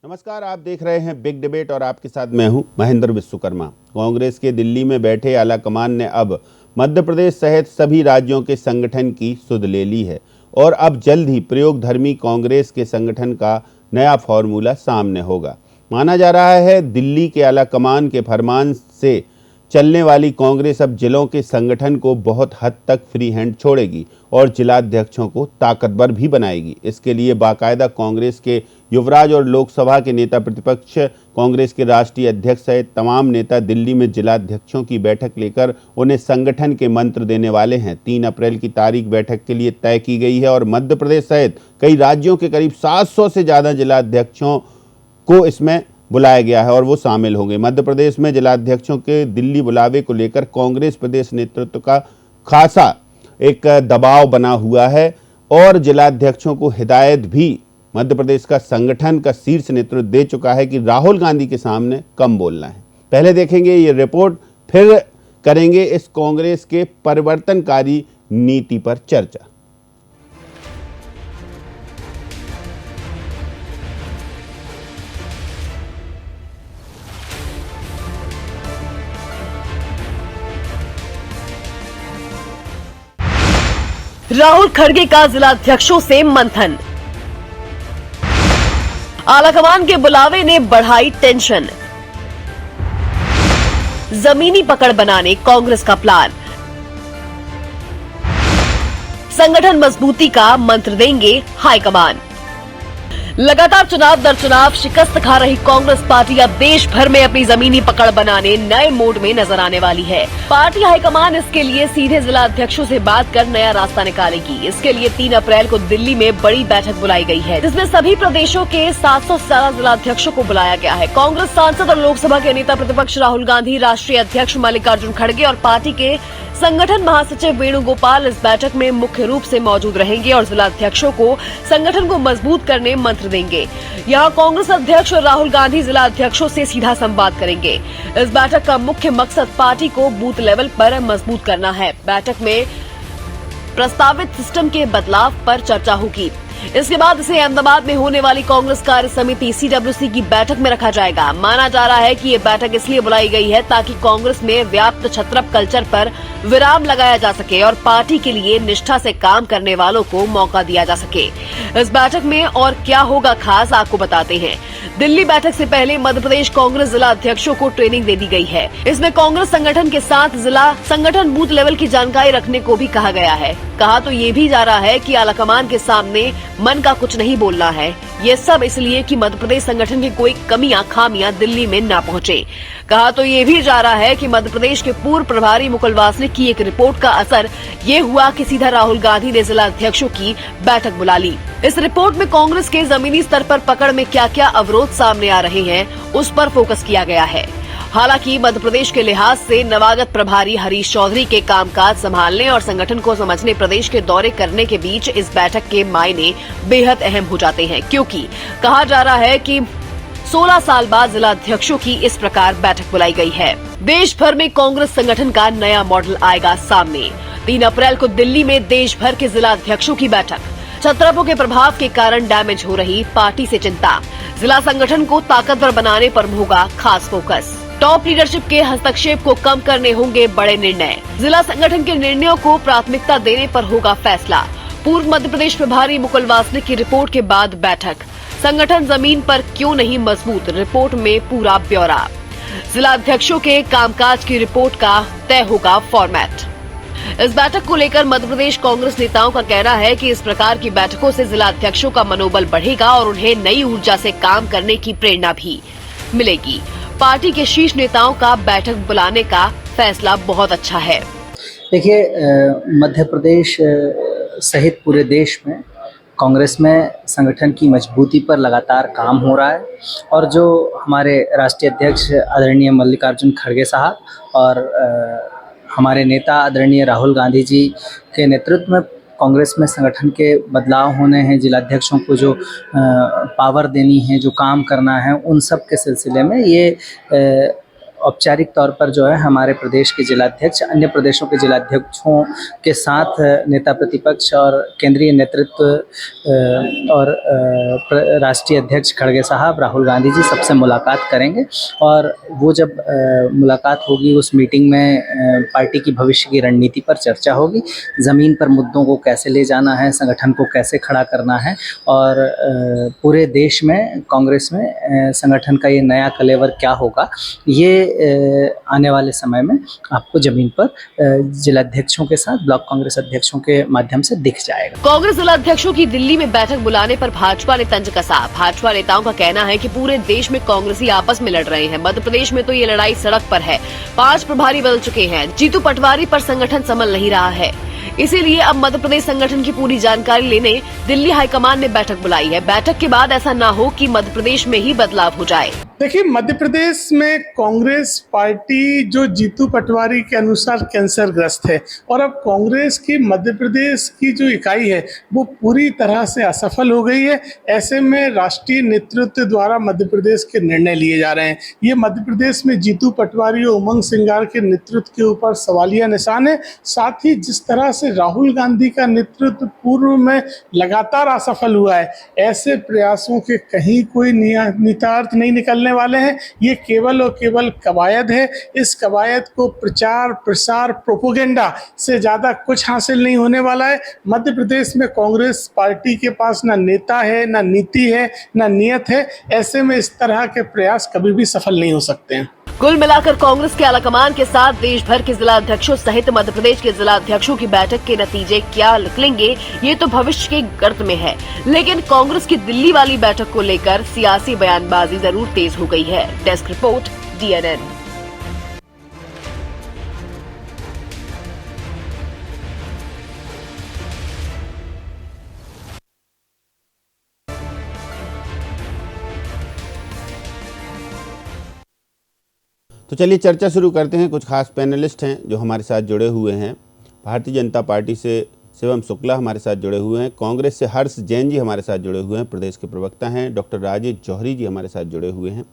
नमस्कार, आप देख रहे हैं बिग डिबेट और आपके साथ मैं हूं महेंद्र विश्वकर्मा। कांग्रेस के दिल्ली में बैठे आला कमान ने अब मध्य प्रदेश सहित सभी राज्यों के संगठन की सुध ले ली है और अब जल्द ही प्रयोगधर्मी कांग्रेस के संगठन का नया फॉर्मूला सामने होगा। माना जा रहा है दिल्ली के आला कमान के फरमान से चलने वाली कांग्रेस अब जिलों के संगठन को बहुत हद तक फ्री हैंड छोड़ेगी और जिलाध्यक्षों को ताकतवर भी बनाएगी। इसके लिए बाकायदा कांग्रेस के युवराज और लोकसभा के नेता प्रतिपक्ष, कांग्रेस के राष्ट्रीय अध्यक्ष सहित तमाम नेता दिल्ली में जिलाध्यक्षों की बैठक लेकर उन्हें संगठन के मंत्र देने वाले हैं। 3 अप्रैल की तारीख बैठक के लिए तय की गई है और मध्य प्रदेश सहित कई राज्यों के करीब 700 से ज़्यादा जिलाध्यक्षों को इसमें बुलाया गया है और वो शामिल होंगे। मध्य प्रदेश में जिलाध्यक्षों के दिल्ली बुलावे को लेकर कांग्रेस प्रदेश नेतृत्व का खासा एक दबाव बना हुआ है और जिलाध्यक्षों को हिदायत भी मध्य प्रदेश का संगठन का शीर्ष नेतृत्व दे चुका है कि राहुल गांधी के सामने कम बोलना है। पहले देखेंगे ये रिपोर्ट, फिर करेंगे इस कांग्रेस के परिवर्तनकारी नीति पर चर्चा। राहुल खड़गे का जिलाध्यक्षों से मंथन। आलाकमान के बुलावे ने बढ़ाई टेंशन। जमीनी पकड़ बनाने कांग्रेस का प्लान। संगठन मजबूती का मंत्र देंगे हाईकमान। लगातार चुनाव दर चुनाव शिकस्त खा रही कांग्रेस पार्टी अब देश भर में अपनी जमीनी पकड़ बनाने नए मोड में नजर आने वाली है। पार्टी हाईकमान इसके लिए सीधे जिला अध्यक्षों से बात कर नया रास्ता निकालेगी। इसके लिए 3 अप्रैल को दिल्ली में बड़ी बैठक बुलाई गई है, जिसमें सभी प्रदेशों के 700 से ज्यादा जिला अध्यक्षों को बुलाया गया है। कांग्रेस सांसद और लोकसभा के नेता प्रतिपक्ष राहुल गांधी, राष्ट्रीय अध्यक्ष मल्लिकार्जुन खड़गे और पार्टी के संगठन महासचिव वेणुगोपाल इस बैठक में मुख्य रूप से मौजूद रहेंगे और जिला अध्यक्षों को संगठन को मजबूत करने मंत्र देंगे। यहां कांग्रेस अध्यक्ष और राहुल गांधी जिला अध्यक्षों से सीधा संवाद करेंगे। इस बैठक का मुख्य मकसद पार्टी को बूथ लेवल पर मजबूत करना है। बैठक में प्रस्तावित सिस्टम के बदलाव पर चर्चा होगी। इसके बाद इसे अहमदाबाद में होने वाली कांग्रेस कार्य समिति CWC की बैठक में रखा जाएगा। माना जा रहा है कि ये बैठक इसलिए बुलाई गई है ताकि कांग्रेस में व्याप्त छत्रप कल्चर पर विराम लगाया जा सके और पार्टी के लिए निष्ठा से काम करने वालों को मौका दिया जा सके। इस बैठक में और क्या होगा खास, आपको बताते हैं। दिल्ली बैठक से पहले मध्य प्रदेश कांग्रेस जिला अध्यक्षों को ट्रेनिंग दे दी गई है। इसमें कांग्रेस संगठन के साथ जिला संगठन बूथ लेवल की जानकारी रखने को भी कहा गया है। कहा तो ये भी जा रहा है कि आलाकमान के सामने मन का कुछ नहीं बोलना है। ये सब इसलिए कि मध्य प्रदेश संगठन की कोई कमियां खामियां दिल्ली में ना पहुंचे। कहा तो ये भी जा रहा है कि मध्य प्रदेश के पूर्व प्रभारी मुकुल वासनिक की एक रिपोर्ट का असर ये हुआ कि सीधा राहुल गांधी ने जिला अध्यक्षों की बैठक बुला ली। इस रिपोर्ट में कांग्रेस के जमीनी स्तर पर पकड़ में क्या क्या अवरोध सामने आ रहे हैं, उस पर फोकस किया गया है। हालांकि मध्य प्रदेश के लिहाज से नवागत प्रभारी हरीश चौधरी के कामकाज संभालने और संगठन को समझने प्रदेश के दौरे करने के बीच इस बैठक के मायने बेहद अहम हो जाते हैं, क्योंकि कहा जा रहा है कि 16 साल बाद जिला अध्यक्षों की इस प्रकार बैठक बुलाई गई है। देश भर में कांग्रेस संगठन का नया मॉडल आएगा सामने। 3 अप्रैल को दिल्ली में देश भर के जिला अध्यक्षों की बैठक। छत्रपों के प्रभाव के कारण डैमेज हो रही पार्टी से चिंता। जिला संगठन को ताकतवर बनाने पर होगा खास फोकस। टॉप लीडरशिप के हस्तक्षेप को कम करने होंगे बड़े निर्णय। जिला संगठन के निर्णयों को प्राथमिकता देने पर होगा फैसला। पूर्व मध्य प्रदेश प्रभारी मुकुल वासनिक की रिपोर्ट के बाद बैठक। संगठन जमीन पर क्यों नहीं मजबूत, रिपोर्ट में पूरा ब्यौरा। जिला अध्यक्षों के कामकाज की रिपोर्ट का तय होगा फॉर्मेट। इस बैठक को लेकर मध्य प्रदेश कांग्रेस नेताओं का कहना है कि इस प्रकार की बैठकों से जिला अध्यक्षों का मनोबल बढ़ेगा और उन्हें नई ऊर्जा से काम करने की प्रेरणा भी मिलेगी। पार्टी के शीर्ष नेताओं का बैठक बुलाने का फैसला बहुत अच्छा है। देखिए, मध्य प्रदेश सहित पूरे देश में कांग्रेस में संगठन की मजबूती पर लगातार काम हो रहा है और जो हमारे राष्ट्रीय अध्यक्ष आदरणीय मल्लिकार्जुन खड़गे साहब और हमारे नेता आदरणीय राहुल गांधी जी के नेतृत्व में कांग्रेस में संगठन के बदलाव होने हैं, जिलाध्यक्षों को जो पावर देनी है, जो काम करना है, उन सब के सिलसिले में ये औपचारिक तौर पर जो है हमारे प्रदेश के जिलाध्यक्ष अन्य प्रदेशों के जिलाध्यक्षों के साथ नेता प्रतिपक्ष और केंद्रीय नेतृत्व और राष्ट्रीय अध्यक्ष खड़गे साहब राहुल गांधी जी सबसे मुलाकात करेंगे। और वो जब मुलाकात होगी उस मीटिंग में पार्टी की भविष्य की रणनीति पर चर्चा होगी, ज़मीन पर मुद्दों को कैसे ले जाना है, संगठन को कैसे खड़ा करना है और पूरे देश में कांग्रेस में संगठन का ये नया कलेवर क्या होगा, ये आने वाले समय में आपको जमीन पर जिलाध्यक्षों के साथ ब्लॉक कांग्रेस अध्यक्षों के माध्यम से दिख जाएगा। कांग्रेस जिलाध्यक्षों की दिल्ली में बैठक बुलाने पर भाजपा ने तंज कसा। भाजपा नेताओं का कहना है कि पूरे देश में कांग्रेसी आपस में लड़ रहे हैं। मध्य प्रदेश में तो ये लड़ाई सड़क पर है। 5 प्रभारी बदल चुके हैं। जीतू पटवारी पर संगठन संभल नहीं रहा है, इसीलिए अब मध्य प्रदेश संगठन की पूरी जानकारी लेने दिल्ली हाईकमान ने बैठक बुलाई है। बैठक के बाद ऐसा न हो कि मध्य प्रदेश में ही बदलाव हो जाए। देखिए, मध्य प्रदेश में कांग्रेस पार्टी जो जीतू पटवारी के अनुसार कैंसरग्रस्त है और अब कांग्रेस की मध्य प्रदेश की जो इकाई है वो पूरी तरह से असफल हो गई है। ऐसे में राष्ट्रीय नेतृत्व द्वारा मध्य प्रदेश के निर्णय लिए जा रहे हैं। ये मध्य प्रदेश में जीतू पटवारी और उमंग सिंगार के नेतृत्व के ऊपर सवालिया निशान है। साथ ही जिस तरह से राहुल गांधी का नेतृत्व पूर्व में लगातार असफल हुआ है, ऐसे प्रयासों के कहीं कोई निहितार्थ नहीं निकलने वाले हैं। ये केवल और केवल कवायद है। इस कवायद को प्रचार प्रसार प्रोपोगेंडा से ज़्यादा कुछ हासिल नहीं होने वाला है। मध्य प्रदेश में कांग्रेस पार्टी के पास ना नेता है, ना नीति है, ना नियत है। ऐसे में इस तरह के प्रयास कभी भी सफल नहीं हो सकते हैं। कुल मिलाकर कांग्रेस के आलाकमान के साथ देश भर के जिला अध्यक्षों सहित मध्य प्रदेश के जिला अध्यक्षों की बैठक के नतीजे क्या निकलेंगे, ये तो भविष्य के गर्त में है। लेकिन कांग्रेस की दिल्ली वाली बैठक को लेकर सियासी बयानबाजी जरूर तेज हो गई है। Desk report, DNN। तो चलिए चर्चा शुरू करते हैं। कुछ खास पैनलिस्ट हैं जो हमारे साथ जुड़े हुए हैं। भारतीय जनता पार्टी से शिवम शुक्ला हमारे साथ जुड़े हुए हैं। कांग्रेस से हर्ष जैन जी हमारे साथ जुड़े हुए हैं, प्रदेश के प्रवक्ता हैं। डॉक्टर राजेश जौहरी जी हमारे साथ जुड़े हुए हैं,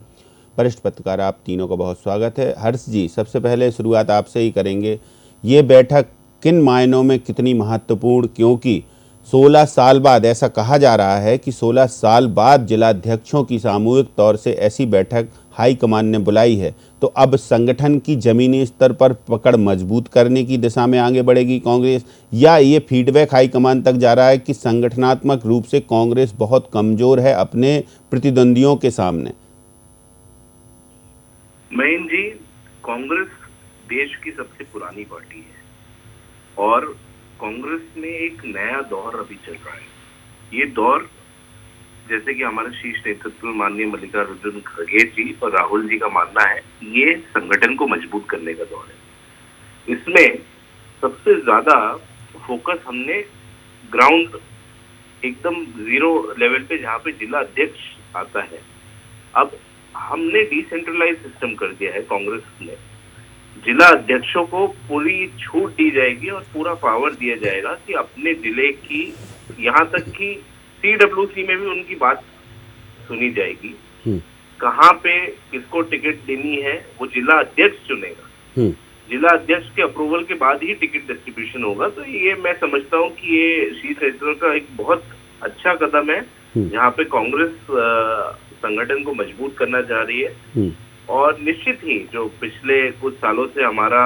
वरिष्ठ पत्रकार। आप तीनों का बहुत स्वागत है। हर्ष जी, सबसे पहले शुरुआत आपसे ही करेंगे। ये बैठक किन मायनों में कितनी महत्वपूर्ण, क्योंकि 16 साल बाद, ऐसा कहा जा रहा है कि 16 साल बाद जिलाध्यक्षों की सामूहिक तौर से ऐसी बैठक हाईकमान ने बुलाई है, तो अब संगठन की जमीनी स्तर पर पकड़ मजबूत करने की दिशा में आगे बढ़ेगी कांग्रेस, या ये फीडबैक हाईकमान तक जा रहा है कि संगठनात्मक रूप से कांग्रेस बहुत कमजोर है अपने प्रतिद्वंदियों के सामने? महेंद्र जी, कांग्रेस देश की सबसे पुरानी पार्टी है और कांग्रेस में एक नया दौर अभी चल रहा है। ये दौर, जैसे कि हमारे शीर्ष नेतृत्व माननीय मल्लिकार्जुन खड़गे जी और राहुल जी का मानना है, ये संगठन को मजबूत करने का दौर है। इसमें सबसे ज्यादा फोकस हमने ग्राउंड एकदम जीरो लेवल पे, जहाँ पे जिला अध्यक्ष आता है, अब हमने डिसेंट्रलाइज सिस्टम कर दिया है। कांग्रेस ने जिला अध्यक्षों को पूरी छूट दी जाएगी और पूरा पावर दिया जाएगा कि अपने जिले की, यहाँ तक कि CWC में भी उनकी बात सुनी जाएगी। कहाँ पे किसको टिकट देनी है वो जिला अध्यक्ष चुनेगा। जिला अध्यक्ष के अप्रूवल के बाद ही टिकट डिस्ट्रीब्यूशन होगा। तो ये मैं समझता हूँ कि ये शीर्ष नेतृत्व का एक बहुत अच्छा कदम है, जहाँ पे कांग्रेस संगठन को मजबूत करना चाह रही है। और निश्चित ही जो पिछले कुछ सालों से हमारा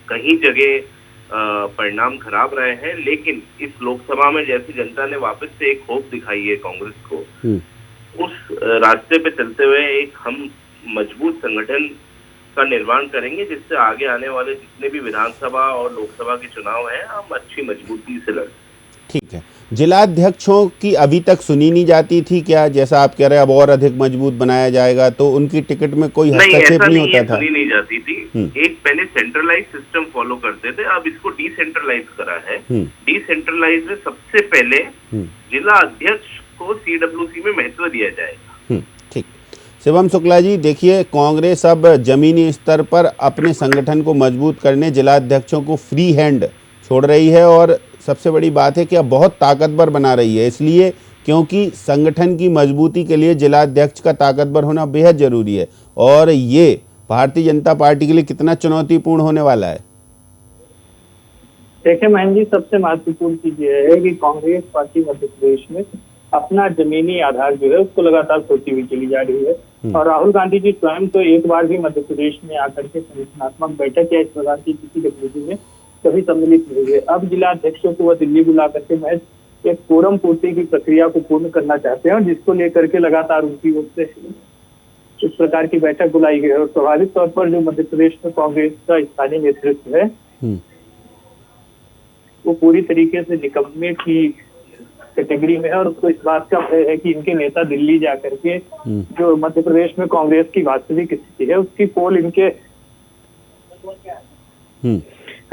कहीं जगह परिणाम खराब रहे हैं, लेकिन इस लोकसभा में जैसे जनता ने वापस से एक होप दिखाई है कांग्रेस को, उस रास्ते पे चलते हुए एक हम मजबूत संगठन का निर्माण करेंगे, जिससे आगे आने वाले जितने भी विधानसभा और लोकसभा के चुनाव हैं, हम अच्छी मजबूती से लड़। ठीक है। जिलाध्यक्षों की अभी तक सुनी नहीं जाती थी क्या? जैसा आप कह रहे हैं अब और अधिक मजबूत बनाया जाएगा, तो उनकी टिकट में कोई हस्तक्षेप नहीं होता था? सुनी नहीं जाती थी। एक पहले सेंट्रलाइज सिस्टम फॉलो करते थे, अब इसको डिसेंट्रलाइज करा है। डिसेंट्रलाइज में सबसे पहले जिला अध्यक्ष को CWC में महत्व दिया जाएगा। ठीक। शिवम शुक्ला जी, देखिए कांग्रेस अब जमीनी स्तर पर अपने संगठन को मजबूत करने जिलाध्यक्षों को फ्री हैंड छोड़ रही है और सबसे बड़ी बात है कि अब बहुत ताकतवर बना रही है। इसलिए क्योंकि संगठन की मजबूती के लिए जिलाध्यक्ष का ताकतवर होना बेहद जरूरी है, और ये भारतीय जनता पार्टी के लिए कितना चुनौतीपूर्ण होने वाला है? देखिए महेंद्र जी, सबसे महत्वपूर्ण चीज ये है कि कांग्रेस पार्टी मध्य प्रदेश में अपना जमीनी आधार जो है उसको लगातार सोती हुई चली जा रही है। और राहुल गांधी जी स्वयं तो एक बार भी मध्य प्रदेश में आकर के संगठनात्मक बैठक या इस प्रकार की किसी गतिविधि में कभी सम्मिलित नहीं हुए। अब जिला अध्यक्षों को वह दिल्ली बुला करके महज एक कोरम पूर्ति की प्रक्रिया को पूर्ण करना चाहते हैं, और जिसको लेकर के लगातार उनकी ओर से इस प्रकार की बैठक बुलाई गई है। और स्वाभाविक तौर पर जो मध्य प्रदेश में कांग्रेस का स्थानीय नेतृत्व है वो पूरी तरीके से निकम्मे की कैटेगरी में है, और उसको इस बात का भय है कि इनके नेता दिल्ली जाकर के जो मध्य प्रदेश में कांग्रेस की वास्तविक स्थिति है उसकी पोल इनके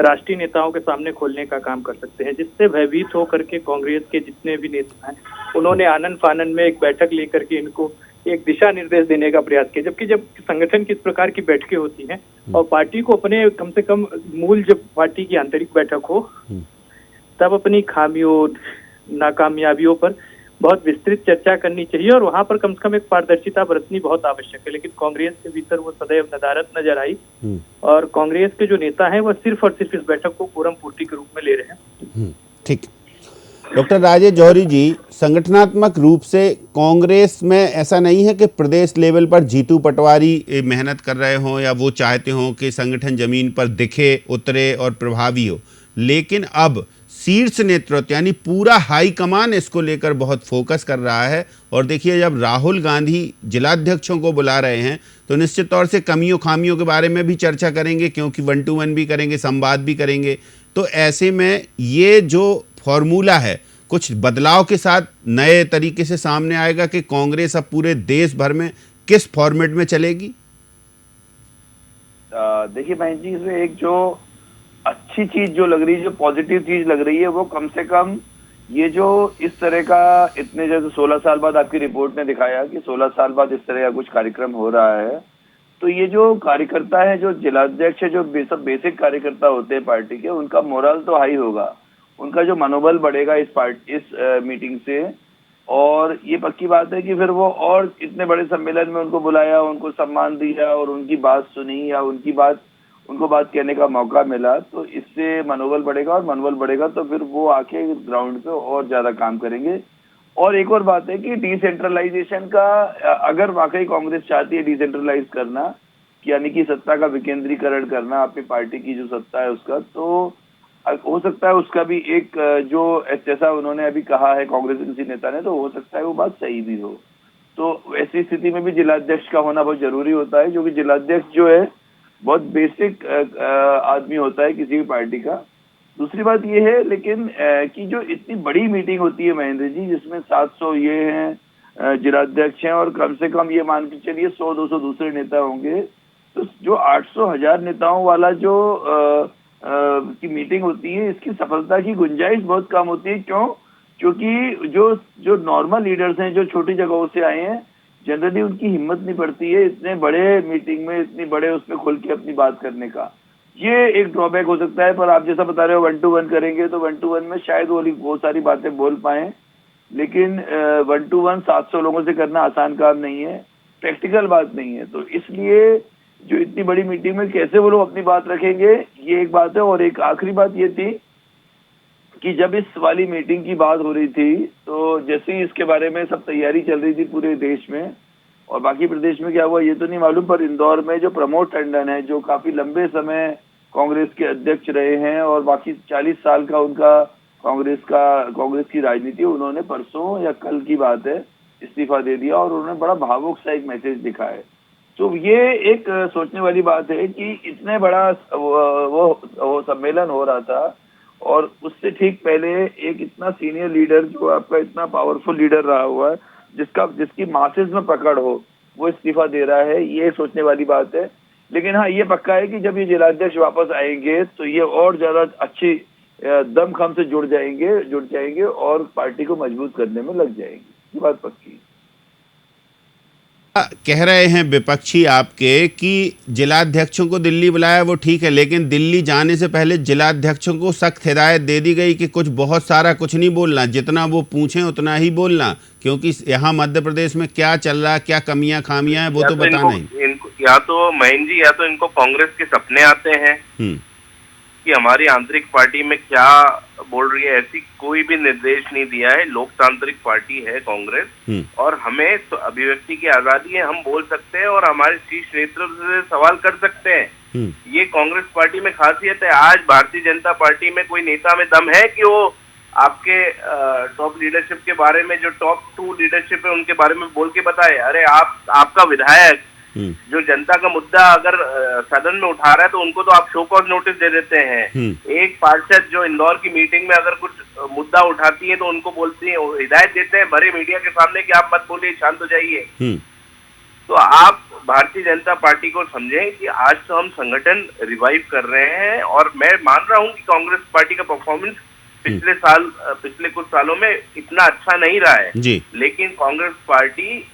राष्ट्रीय नेताओं के सामने खोलने का काम कर सकते हैं, जिससे भयभीत होकर के कांग्रेस के जितने भी नेता हैं उन्होंने आनन फानन में एक बैठक लेकर के इनको एक दिशा निर्देश देने का प्रयास किया। जबकि जब संगठन की इस प्रकार की बैठकें होती हैं और पार्टी को अपने कम से कम मूल जब पार्टी की आंतरिक बैठक हो तब अपनी खामियों नाकामयाबियों पर बहुत विस्तृत चर्चा करनी चाहिए, और वहां पर कम से कम एक पारदर्शिता बरतनी बहुत आवश्यक है। लेकिन कांग्रेस के भीतर वो सदैव नदारत नजर आई, और कांग्रेस के जो नेता हैं वह सिर्फ और सिर्फ इस बैठक को कोरम पूर्ति के रूप में ले रहे हैं। ठीक। डॉक्टर राजेश जौहरी जी, संगठनात्मक रूप से कांग्रेस में ऐसा नहीं है कि प्रदेश लेवल पर जीतू पटवारी मेहनत कर रहे हों या वो चाहते हों कि संगठन जमीन पर दिखे, उतरे और प्रभावी हो, लेकिन अब शीर्ष नेतृत्व यानी पूरा हाई कमान इसको लेकर बहुत फोकस कर रहा है। और देखिए, जब राहुल गांधी जिलाध्यक्षों को बुला रहे हैं तो निश्चित तौर से कमियों खामियों के बारे में भी चर्चा करेंगे, क्योंकि 1-to-1 भी करेंगे, संवाद भी करेंगे। तो ऐसे में ये जो फॉर्मूला है कुछ बदलाव के साथ नए तरीके से सामने आएगा कि कांग्रेस अब पूरे देश भर में किस फॉर्मेट में चलेगी? देखिए महेंद्र जी, इसमें एक जो अच्छी चीज जो लग रही है, जो पॉजिटिव चीज लग रही है, वो कम से कम ये जो इस तरह का इतने जैसे 16 साल बाद आपकी रिपोर्ट ने दिखाया कि 16 साल बाद इस तरह का कुछ कार्यक्रम हो रहा है, तो ये जो कार्यकर्ता है, जो जिलाध्यक्ष है, जो सब बेसिक कार्यकर्ता होते हैं पार्टी के, उनका मोरल तो हाई होगा, उनका जो मनोबल बढ़ेगा इस मीटिंग से। और ये पक्की बात है कि फिर वो और इतने बड़े सम्मेलन में उनको बुलाया, उनको सम्मान दिया और उनकी बात सुनी या उनको बात कहने का मौका मिला, तो इससे मनोबल बढ़ेगा, और मनोबल बढ़ेगा तो फिर वो आके ग्राउंड पे और ज्यादा काम करेंगे। और एक और बात है कि डिसेंट्रलाइजेशन का, अगर वाकई कांग्रेस चाहती है डिसेंट्रलाइज करना, यानी कि सत्ता का विकेंद्रीकरण करना, अपनी पार्टी की जो सत्ता है उसका, तो हो सकता है उसका भी एक जो जैसा उन्होंने अभी कहा है कांग्रेस के किसी नेता ने, तो हो सकता है वो बात सही भी हो। तो ऐसी स्थिति में भी जिलाध्यक्ष का होना बहुत जरूरी होता है, क्योंकि जिलाध्यक्ष जो है बहुत बेसिक आदमी होता है किसी भी पार्टी का। दूसरी बात ये है लेकिन कि जो इतनी बड़ी मीटिंग होती है महेंद्र जी, जिसमें 700 ये हैं जिलाध्यक्ष हैं और कम से कम ये मान के चलिए 100-200 दूसरे नेता होंगे, तो जो 800,000 नेताओं वाला जो की मीटिंग होती है, इसकी सफलता की गुंजाइश बहुत कम होती है। क्यों? क्योंकि जो नॉर्मल लीडर्स हैं, जो छोटी जगहों से आए हैं, जनरली उनकी हिम्मत नहीं पड़ती है इतने बड़े मीटिंग में, इतनी बड़े उसमें खुल के अपनी बात करने का। ये एक ड्रॉबैक हो सकता है। पर आप जैसा बता रहे हो 1-to-1 करेंगे, तो 1-to-1 में शायद वो सारी बातें बोल पाए, लेकिन 1-to-1 700 लोगों से करना आसान काम नहीं है, प्रैक्टिकल बात नहीं है। तो इसलिए जो इतनी बड़ी मीटिंग में कैसे वो लोग अपनी बात रखेंगे, ये एक बात है। और एक आखिरी बात ये थी कि जब इस वाली मीटिंग की बात हो रही थी, तो जैसे ही इसके बारे में सब तैयारी चल रही थी पूरे देश में, और बाकी प्रदेश में क्या हुआ ये तो नहीं मालूम, पर इंदौर में जो प्रमोद टंडन है, जो काफी लंबे समय कांग्रेस के अध्यक्ष रहे हैं और बाकी 40 साल का उनका कांग्रेस की राजनीति, उन्होंने परसों या कल की बात है इस्तीफा दे दिया, और उन्होंने बड़ा भावुक सा एक मैसेज दिखा है। तो ये एक सोचने वाली बात है कि इतने बड़ा वो सम्मेलन हो रहा था, और उससे ठीक पहले एक इतना सीनियर लीडर, जो आपका इतना पावरफुल लीडर रहा हुआ है, जिसकी मासेस में पकड़ हो, वो इस्तीफा दे रहा है, ये सोचने वाली बात है। लेकिन हाँ, ये पक्का है कि जब ये जिलाध्यक्ष वापस आएंगे तो ये और ज्यादा अच्छी दमखम से जुड़ जाएंगे और पार्टी को मजबूत करने में लग जाएंगे, ये बात पक्की है। कह रहे हैं विपक्षी आपके कि जिलाध्यक्षों को दिल्ली बुलाया वो ठीक है, लेकिन दिल्ली जाने से पहले जिलाध्यक्षों को सख्त हिदायत दे दी गई कि बहुत सारा कुछ नहीं बोलना, जितना वो पूछें उतना ही बोलना, क्योंकि यहाँ मध्य प्रदेश में क्या चल रहा है, क्या कमियां खामियां हैं वो तो बताना ही। या तो महेंद्र जी, या तो इनको कांग्रेस के सपने आते हैं कि हमारी आंतरिक पार्टी में क्या बोल रही है, ऐसी कोई भी निर्देश नहीं दिया है। लोकतांत्रिक पार्टी है कांग्रेस, और हमें तो अभिव्यक्ति की आजादी है, हम बोल सकते हैं और हमारे शीर्ष नेतृत्व से सवाल कर सकते हैं। ये कांग्रेस पार्टी में खासियत है। आज भारतीय जनता पार्टी में कोई नेता में दम है कि वो आपके टॉप लीडरशिप के बारे में, जो टॉप 2 लीडरशिप है उनके बारे में बोल के बताए? अरे आपका विधायक जो जनता का मुद्दा अगर सदन में उठा रहा है तो उनको तो आप शो कॉज नोटिस दे देते हैं। एक पार्षद जो इंदौर की मीटिंग में अगर कुछ मुद्दा उठाती है तो उनको बोलती है, हिदायत देते हैं भरे मीडिया के सामने कि आप मत बोलिए, शांत हो जाइए। तो आप भारतीय जनता पार्टी को समझें कि आज तो हम संगठन रिवाइव कर रहे हैं, और मैं मान रहा हूं कि कांग्रेस पार्टी का परफॉर्मेंस पिछले कुछ सालों में इतना अच्छा नहीं रहा है, लेकिन कांग्रेस पार्टी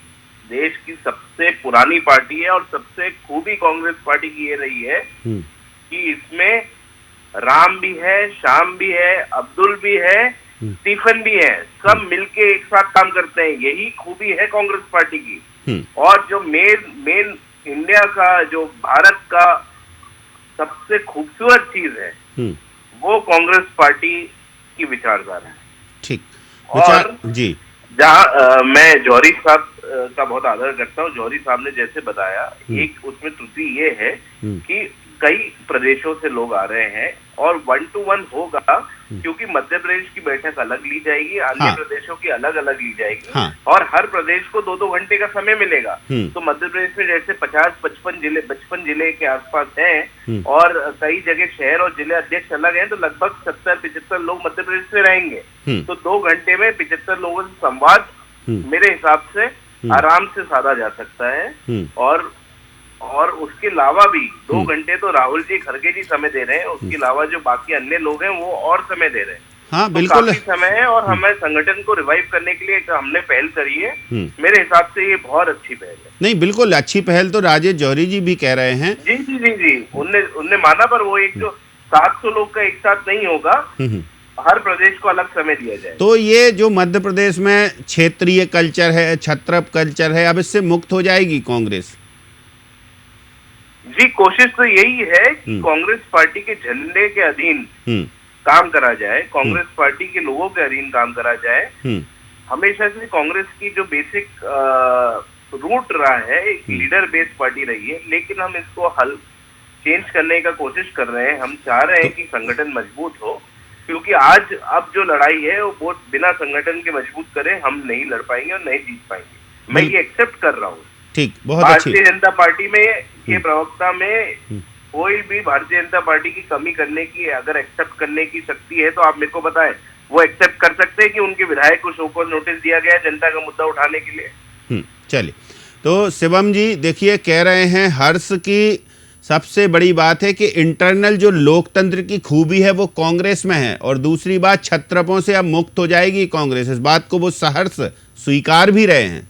देश की सबसे पुरानी पार्टी है, और सबसे खूबी कांग्रेस पार्टी की ये रही है कि इसमें राम भी है, श्याम भी है, अब्दुल भी है, स्टीफन भी है, सब मिलके एक साथ काम करते हैं। यही खूबी है कांग्रेस पार्टी की। और जो मेन इंडिया का, जो भारत का सबसे खूबसूरत चीज है, वो कांग्रेस पार्टी की विचारधारा है। ठीक। और जी, जहाँ मैं जौहरी साहब का बहुत आदर करता हूँ, जौहरी साहब ने जैसे बताया, एक उसमें त्रुटि ये है कि कई प्रदेशों से लोग आ रहे हैं, और 1 to 1 होगा क्योंकि मध्य प्रदेश की बैठक अलग ली जाएगी, अन्य प्रदेशों की अलग अलग ली जाएगी, और हर प्रदेश को 2-2 घंटे का समय मिलेगा। तो मध्य प्रदेश में जैसे 55 जिले के आसपास हैं, और कई जगह शहर और जिले अध्यक्ष अलग हैं, तो लगभग 70-75 लोग मध्य प्रदेश से रहेंगे। तो 2 घंटे में 75 लोगों से संवाद मेरे हिसाब से आराम से साधा जा सकता है। और उसके अलावा भी 2 घंटे तो राहुल जी, खड़गे जी समय दे रहे हैं, उसके अलावा जो बाकी अन्य लोग हैं वो और समय दे रहे हैं। हाँ, तो बिल्कुल काफी समय है, और हमें संगठन को रिवाइव करने के लिए हमने पहल करी है। मेरे हिसाब से ये बहुत अच्छी पहल है। नहीं, बिल्कुल अच्छी पहल तो राजेश जौहरी जी भी कह रहे हैं। जी, उनने माना, पर वो एक जो 700 लोग का एक साथ नहीं होगा, हर प्रदेश को अलग समय दिया जाए। तो ये जो मध्य प्रदेश में क्षेत्रीय कल्चर है, छत्रप कल्चर है, अब इससे मुक्त हो जाएगी कांग्रेस? जी, कोशिश तो यही है कि कांग्रेस पार्टी के झंडे के अधीन काम करा जाए, कांग्रेस पार्टी के लोगों के अधीन काम करा जाए। हमेशा से कांग्रेस की जो बेसिक रूट रहा है, एक लीडर बेस्ड पार्टी रही है, लेकिन हम इसको चेंज करने का कोशिश कर रहे हैं। हम चाह रहे हैं कि संगठन मजबूत हो, क्योंकि अब जो लड़ाई है वो बिना संगठन के मजबूत करे हम नहीं लड़ पाएंगे और नहीं जीत पाएंगे। मैं ये एक्सेप्ट कर रहा हूँ। ठीक, बहुत अच्छी। भारतीय जनता पार्टी में के प्रवक्ता में कोई भी भारतीय जनता पार्टी की कमी करने की, अगर एक्सेप्ट करने की शक्ति है तो आप मेरे को बताएं। वो एक्सेप्ट कर सकते हैं कि उनके विधायक को शो कॉज नोटिस दिया गया जनता का मुद्दा उठाने के लिए। चलिए, तो शिवम जी देखिए, कह रहे हैं हर्ष की सबसे बड़ी बात है कि इंटरनल जो लोकतंत्र की खूबी है वो कांग्रेस में है, और दूसरी बात, छत्रपों से अब मुक्त हो जाएगी कांग्रेस। इस बात को वो सहर्ष स्वीकार भी रहे हैं।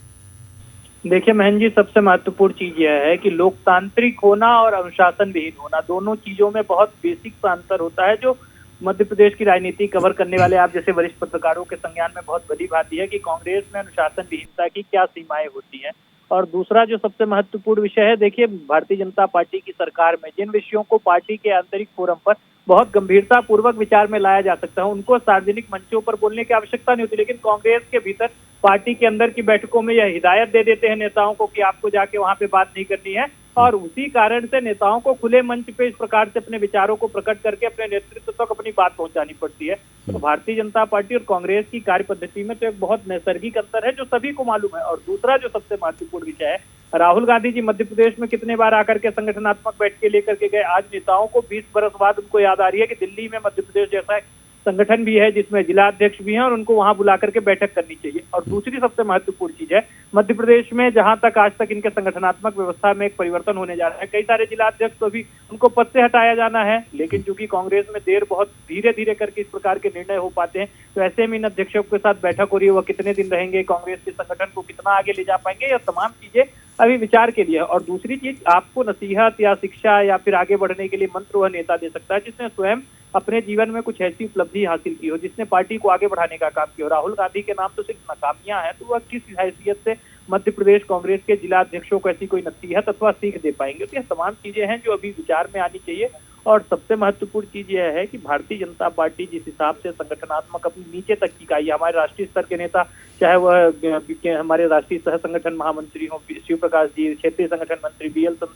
देखिए महेंद्र जी, सबसे महत्वपूर्ण चीज यह है कि लोकतांत्रिक होना और अनुशासन विहीन होना, दोनों चीजों में बहुत बेसिक सा अंतर होता है, जो मध्य प्रदेश की राजनीति कवर करने वाले आप जैसे वरिष्ठ पत्रकारों के संज्ञान में बहुत बड़ी बात यह है कि कांग्रेस में अनुशासन विहीनता की क्या सीमाएं होती हैं। और दूसरा जो सबसे महत्वपूर्ण विषय है, देखिए भारतीय जनता पार्टी की सरकार में जिन विषयों को पार्टी के आंतरिक फोरम पर बहुत गंभीरता पूर्वक विचार में लाया जा सकता है, उनको सार्वजनिक मंचों पर बोलने की आवश्यकता नहीं होती, लेकिन कांग्रेस के भीतर पार्टी के अंदर की बैठकों में यह हिदायत दे देते हैं नेताओं को कि आपको जाके वहां पे बात नहीं करनी है, और उसी कारण से नेताओं को खुले मंच पे इस प्रकार से अपने विचारों को प्रकट करके अपने नेतृत्व तक अपनी बात पहुंचानी पड़ती है। तो भारतीय जनता पार्टी और कांग्रेस की कार्य पद्धति में तो एक बहुत नैसर्गिक अंतर है जो सभी को मालूम है। और दूसरा जो सबसे महत्वपूर्ण विषय है, राहुल गांधी जी मध्य प्रदेश में कितने बार आकर के संगठनात्मक बैठकें लेकर के गए। आज नेताओं को 20 बरस बाद उनको याद आ रही है कि दिल्ली में मध्य प्रदेश जैसा संगठन भी है जिसमें जिला अध्यक्ष भी हैं, और उनको वहां बुला करके बैठक करनी चाहिए। और दूसरी सबसे महत्वपूर्ण चीज है, मध्य प्रदेश में जहां तक आज तक इनके संगठनात्मक व्यवस्था में एक परिवर्तन होने जा रहा है, कई सारे जिला अध्यक्ष तो भी उनको पद से हटाया जाना है, लेकिन चूंकि कांग्रेस में बहुत धीरे धीरे करके इस प्रकार के निर्णय हो पाते हैं, तो ऐसे में इन अध्यक्षों के साथ बैठक हो रही है, वह कितने दिन रहेंगे, कांग्रेस के संगठन को कितना आगे ले जा पाएंगे, यह तमाम चीजें अभी विचार के लिए है। और दूसरी चीज, आपको नसीहत या शिक्षा या फिर आगे बढ़ने के लिए मंत्र वह नेता दे सकता है जिसने स्वयं अपने जीवन में कुछ ऐसी उपलब्धि हासिल की हो, जिसने पार्टी को आगे बढ़ाने का काम किया हो। राहुल गांधी के नाम तो सिर्फ नाकामियां हैं, तो वह किस हैसियत से मध्य प्रदेश कांग्रेस के जिला अध्यक्षों को ऐसी कोई नसीहत अथवा सीख दे पाएंगे? तो यह तमाम चीजें हैं जो अभी विचार में आनी चाहिए। और सबसे महत्वपूर्ण चीज यह है कि भारतीय जनता पार्टी जिस हिसाब से संगठनात्मक अपनी नीचे तक की इकाई, हमारे राष्ट्रीय स्तर के नेता, चाहे वह हमारे राष्ट्रीय सह संगठन महामंत्री हो शिव प्रकाश जी, क्षेत्रीय संगठन मंत्री BL,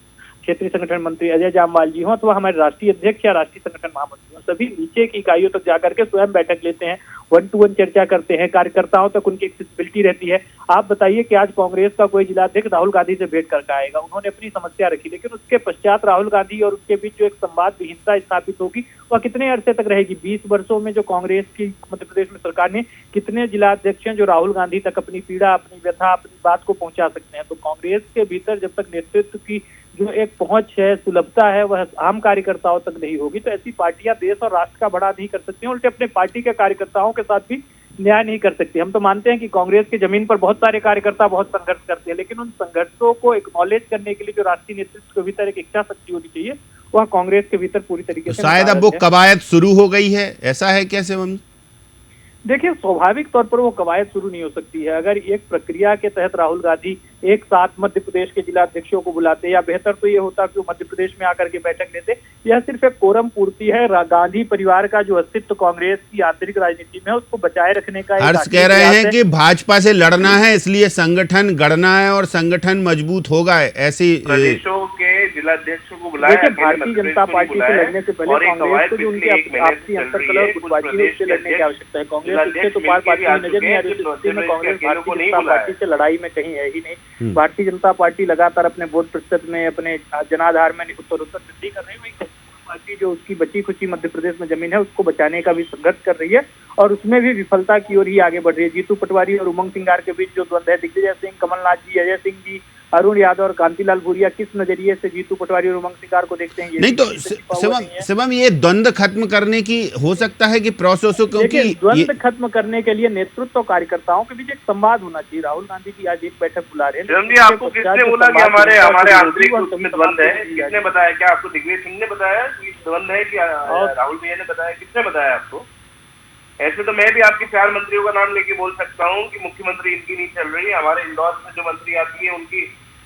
क्षेत्रीय संगठन मंत्री अजय जामवाल जी हो, अथवा हमारे राष्ट्रीय अध्यक्ष या राष्ट्रीय संगठन महामंत्री हो, सभी नीचे की इकाइयों तक जाकर के स्वयं बैठक लेते हैं, 1-to-1 चर्चा करते हैं, कार्यकर्ताओं तक उनकी एक्सेसिबिलिटी रहती है। आप बताइए कि आज कांग्रेस का कोई जिलाध्यक्ष राहुल गांधी से भेंट करके आएगा? उन्होंने अपनी समस्या रखी, लेकिन उसके पश्चात राहुल गांधी और उसके बीच जो एक संवाद विहीनता स्थापित होगी वह कितने अरसे तक रहेगी? 20 वर्षों में जो कांग्रेस की मध्य प्रदेश में सरकार ने कितने जिलाध्यक्ष हैं जो राहुल गांधी तक अपनी पीड़ा, अपनी व्यथा, अपनी बात को पहुंचा सकते हैं? तो कांग्रेस के भीतर जब तक नेतृत्व की जो एक पहुंच है, सुलभता है, वह आम कार्यकर्ताओं तक नहीं होगी, तो ऐसी पार्टियां देश और राष्ट्र का बड़ा नहीं कर सकती हैं, उल्टे अपने पार्टी के कार्यकर्ताओं के साथ भी न्याय नहीं कर सकती। हम तो मानते हैं कि कांग्रेस की जमीन पर बहुत सारे कार्यकर्ता बहुत संघर्ष करते हैं, लेकिन उन संघर्षों को एक्नॉलेज करने के लिए जो राष्ट्रीय नेतृत्व के भीतर एक इच्छा शक्ति होनी चाहिए, वह कांग्रेस के भीतर पूरी तरीके से शायद अब वो कवायद शुरू हो गई है, ऐसा है क्या शिवम? देखिए, स्वाभाविक तौर पर वो कवायद शुरू नहीं हो सकती है। अगर एक प्रक्रिया के तहत राहुल गांधी एक साथ मध्य प्रदेश के जिला अध्यक्षों को बुलाते, या बेहतर तो ये होता कि वो मध्य प्रदेश में आकर के बैठक लेते। यह सिर्फ एक कोरम पूर्ति है। गांधी परिवार का जो अस्तित्व कांग्रेस की आंतरिक राजनीति में है, उसको बचाए रखने का हर्ष कह रहे हैं कि भाजपा से लड़ना है, इसलिए संगठन गढ़ना है और संगठन मजबूत होगा। ऐसी प्रदेशों के जिलाध्यक्षों को बुलाया। देखिए, भारतीय जनता पार्टी से लड़ने से पहले कांग्रेस को जो उनकी आपसी अंतर्कलह और गुटबाजी है, उससे लड़ने की आवश्यकता है। कांग्रेस उससे तो पार पाती हुई नजर नहीं आ रही। स्थिति में कांग्रेस भारतीय जनता पार्टी से लड़ाई में कहीं है ही नहीं। भारतीय जनता पार्टी लगातार अपने वोट प्रतिशत में, अपने जनाधार में उत्तरोत्तर वृद्धि कर रही है। पार्टी जो उसकी बची खुची मध्य प्रदेश में जमीन है, उसको बचाने का भी संघर्ष कर रही है और उसमें भी विफलता की ओर ही आगे बढ़ रही है। जीतू पटवारी और उमंग सिंगार के बीच जो द्वंद्व है, दिग्विजय सिंह, कमलनाथ जी, अजय सिंह जी, अरुण यादव और कांतिलाल भूरिया, किस नजरिए से जीतू पटवारी और उमंग सिंगार को देखते हैं? ये नहीं तो शिवम, ये द्वंद्व खत्म करने की हो सकता है कि प्रोसेस हो, क्योंकि द्वंद्व खत्म करने के लिए नेतृत्व और कार्यकर्ताओं के बीच एक संवाद होना चाहिए। राहुल गांधी की आज एक बैठक बुला रहे हैं। आपको किसने बोला कि हमारे आंतरिक उसमें द्वंद्व है? किसने बताया? क्या आपको दिग्विजय सिंह ने बताया कि द्वंद्व है? कि राहुल भैया ने बताया? किसने बताया आपको? ऐसे तो मैं भी आपके 4 मंत्रियों का नाम लेके बोल सकता हूँ कि मुख्यमंत्री इनकी नहीं चल रही, हमारे इंदौर में जो मंत्री आती है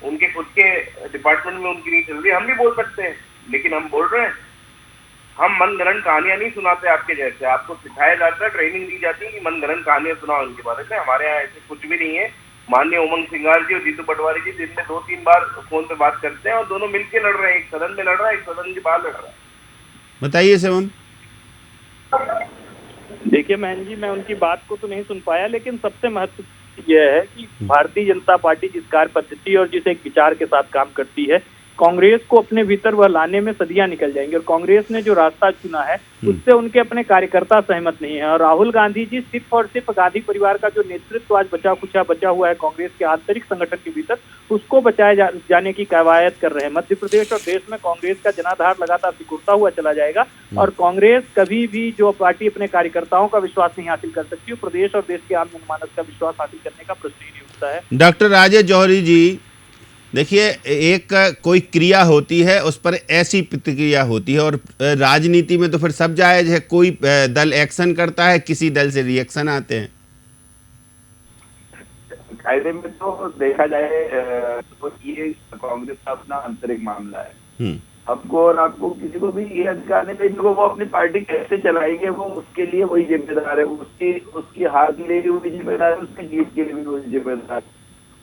उनके खुद के डिपार्टमेंट में उनकी नहीं चल रही। हम भी बोल सकते हैं, लेकिन हम बोल रहे हैं। हम मनगढ़ंत कहानियां नहीं सुनाते आपके जैसे। आपको सिखाया जाता है, ट्रेनिंग दी जाती है कि मनगढ़ंत कहानियां सुनाओ उनके बारे में। हमारे यहाँ ऐसे कुछ भी नहीं है। माननीय उमंग सिंगार जी और जीतू पटवारी जी दिन में 2-3 बार फोन पे बात करते हैं और दोनों मिलकर लड़ रहे हैं। एक सदन में लड़ रहा है, एक सदन के बाहर लड़ रहा है। बताइए शिवम। देखिए महन जी, मैं उनकी बात को तो नहीं सुन पाया, लेकिन सबसे महत्वपूर्ण यह है कि भारतीय जनता पार्टी जिस कार्य पद्धति और जिस एक विचार के साथ काम करती है, कांग्रेस को अपने भीतर वह लाने में सदियां निकल जाएंगी। और कांग्रेस ने जो रास्ता चुना है उससे उनके अपने कार्यकर्ता सहमत नहीं है। और राहुल गांधी जी सिर्फ और सिर्फ गांधी परिवार का जो नेतृत्व आज बचा हुआ है कांग्रेस के आंतरिक संगठन के भीतर, उसको बचाए जाने की कवायद कर रहे हैं। मध्य प्रदेश और देश में कांग्रेस का जनाधार लगातार सिकुड़ता हुआ चला जाएगा और कांग्रेस कभी भी जो पार्टी अपने कार्यकर्ताओं का विश्वास नहीं हासिल कर सकती, प्रदेश और देश के आम जनमानस का विश्वास हासिल करने का प्रश्न ही नहीं उठता है। डॉक्टर राजेश जौहरी जी, देखिए, एक कोई क्रिया होती है, उस पर ऐसी प्रतिक्रिया होती है, और राजनीति में तो फिर सब जायज है। कोई दल एक्शन करता है, किसी दल से रिएक्शन आते हैं। कायदे में तो देखा जाए तो ये कांग्रेस का अपना आंतरिक मामला है। हमको और आपको किसी को भी ये अधिकार नहीं है। वो अपनी पार्टी कैसे चलाएंगे, वो उसके लिए वही जिम्मेदार है। उसकी हार के लिए भी वही जिम्मेदार है, उसकी जीत के लिए भी वही जिम्मेदार है।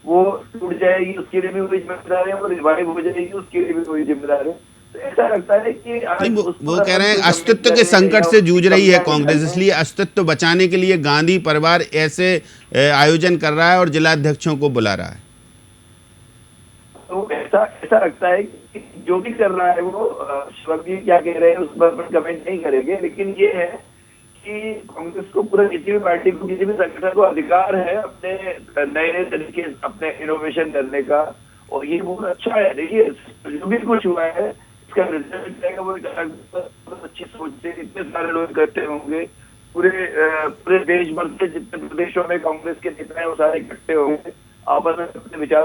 वो टूट जाएगी उसके लिए भी वही जिम्मेदार है, वो रिवाइव हो जाएगी उसके लिए भी वही जिम्मेदार है। तो ऐसा लगता है कि वो कह रहे हैं अस्तित्व के संकट से जूझ रही है कांग्रेस, इसलिए अस्तित्व बचाने के लिए गांधी परिवार ऐसे आयोजन कर रहा है और जिलाध्यक्षों को बुला रहा है। तो ऐसा लगता है कि जो भी कर रहा है वो शिवम जी क्या कह रहे हैं उस पर कमेंट नहीं करेंगे, लेकिन ये है कि कांग्रेस को पूरा किसी भी पार्टी को, किसी भी संगठन को अधिकार है अपने नए तरीके, अपने इनोवेशन करने का। और ये बहुत अच्छा है। देखिए, जो भी कुछ हुआ है इसका रिजल्ट आएगा, वो बहुत अच्छी सोच से इतने सारे लोग इकट्ठे होंगे। पूरे देश भर से जितने प्रदेशों में कांग्रेस के नेता हैं वो सारे इकट्ठे होंगे, आपस में अपने विचार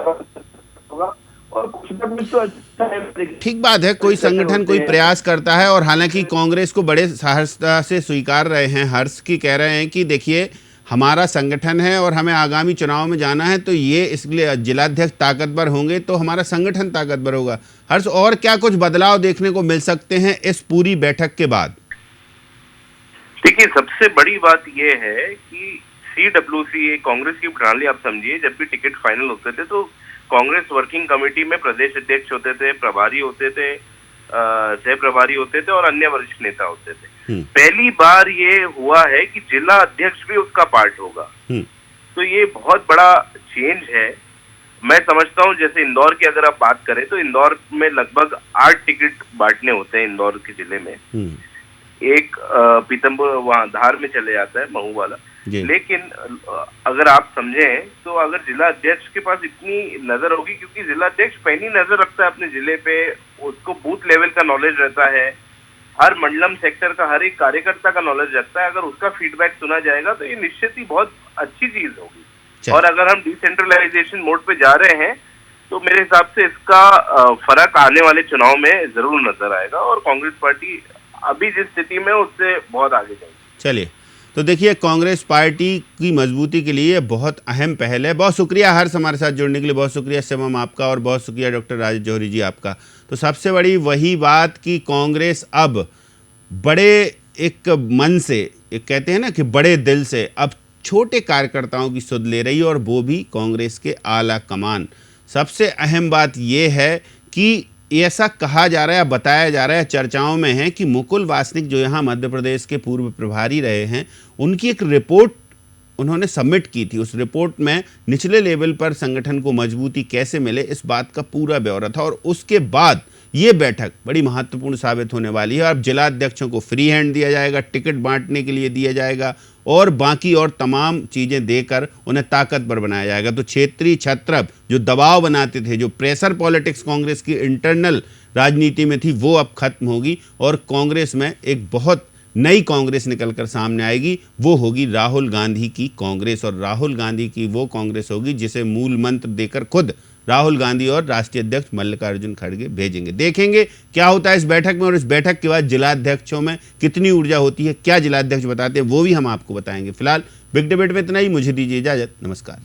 होगा और कुछ ना कुछ तो अच्छा है। ठीक बात है, कोई संगठन कोई प्रयास करता है, और हालांकि कांग्रेस को बड़े सहजता से स्वीकार रहे हैं, हर्ष की कह रहे हैं कि देखिए हमारा संगठन है और हमें आगामी चुनाव में जाना है, तो ये इसलिए जिलाध्यक्ष ताकतवर होंगे तो हमारा संगठन ताकतवर होगा। हर्ष, और क्या कुछ बदलाव देखने को मिल सकते हैं इस पूरी बैठक के बाद? देखिए, सबसे बड़ी बात यह है कि CWC कांग्रेस की प्रणाली आप समझिए, जब भी टिकट फाइनल होते थे तो कांग्रेस वर्किंग कमेटी में प्रदेश अध्यक्ष होते थे, प्रभारी होते थे, सह प्रभारी होते थे और अन्य वरिष्ठ नेता होते थे। पहली बार ये हुआ है कि जिला अध्यक्ष भी उसका पार्ट होगा, तो ये बहुत बड़ा चेंज है। मैं समझता हूँ जैसे इंदौर की अगर आप बात करें तो इंदौर में लगभग 8 टिकट बांटने होते हैं इंदौर के जिले में। एक पीतमपुर वहाँ धार में चले जाता है, महू वाला। लेकिन अगर आप समझें तो अगर जिला अध्यक्ष के पास इतनी नजर होगी, क्योंकि जिला अध्यक्ष पैनी नजर रखता है अपने जिले पे, उसको बूथ लेवल का नॉलेज रहता है, हर मंडलम सेक्टर का हर एक कार्यकर्ता का नॉलेज रहता है। अगर उसका फीडबैक सुना जाएगा तो ये निश्चित ही बहुत अच्छी चीज होगी। और अगर हम डिसेंट्रलाइजेशन मोड पे जा रहे हैं तो मेरे हिसाब से इसका फर्क आने वाले चुनाव में जरूर नजर आएगा और कांग्रेस पार्टी अभी जिस स्थिति में उससे बहुत आगे जाएगी। चलिए, तो देखिए कांग्रेस पार्टी की मजबूती के लिए बहुत अहम पहल है। बहुत शुक्रिया हर्ष हमारे साथ जुड़ने के लिए, बहुत शुक्रिया शिवम आपका, और बहुत शुक्रिया डॉक्टर राजेश जौहरी जी आपका। तो सबसे बड़ी वही बात कि कांग्रेस अब बड़े एक मन से, एक कहते हैं ना कि बड़े दिल से अब छोटे कार्यकर्ताओं की सुध ले रही है, और वो भी कांग्रेस के आला कमान। सबसे अहम बात यह है कि ऐसा कहा जा रहा है, बताया जा रहा है, चर्चाओं में है कि मुकुल वासनिक जो यहाँ मध्य प्रदेश के पूर्व प्रभारी रहे हैं, उनकी एक रिपोर्ट उन्होंने सबमिट की थी। उस रिपोर्ट में निचले लेवल पर संगठन को मजबूती कैसे मिले इस बात का पूरा ब्यौरा था, और उसके बाद ये बैठक बड़ी महत्वपूर्ण साबित होने वाली है। अब जिला अध्यक्षों को फ्री हैंड दिया जाएगा, टिकट बांटने के लिए दिया जाएगा, और बाकी और तमाम चीज़ें देकर उन्हें ताकतवर बनाया जाएगा। तो क्षेत्रीय छत्रप जो दबाव बनाते थे, जो प्रेशर पॉलिटिक्स कांग्रेस की इंटरनल राजनीति में थी, वो अब खत्म होगी और कांग्रेस में एक बहुत नई कांग्रेस निकलकर सामने आएगी। वो होगी राहुल गांधी की कांग्रेस, और राहुल गांधी की वो कांग्रेस होगी जिसे मूल मंत्र देकर खुद राहुल गांधी और राष्ट्रीय अध्यक्ष मल्लिकार्जुन खड़गे भेजेंगे। देखेंगे क्या होता है इस बैठक में, और इस बैठक के बाद जिलाध्यक्षों में कितनी ऊर्जा होती है, क्या जिलाध्यक्ष बताते हैं, वो भी हम आपको बताएंगे। फिलहाल बिग डिबेट में इतना ही, मुझे दीजिए इजाजत, नमस्कार।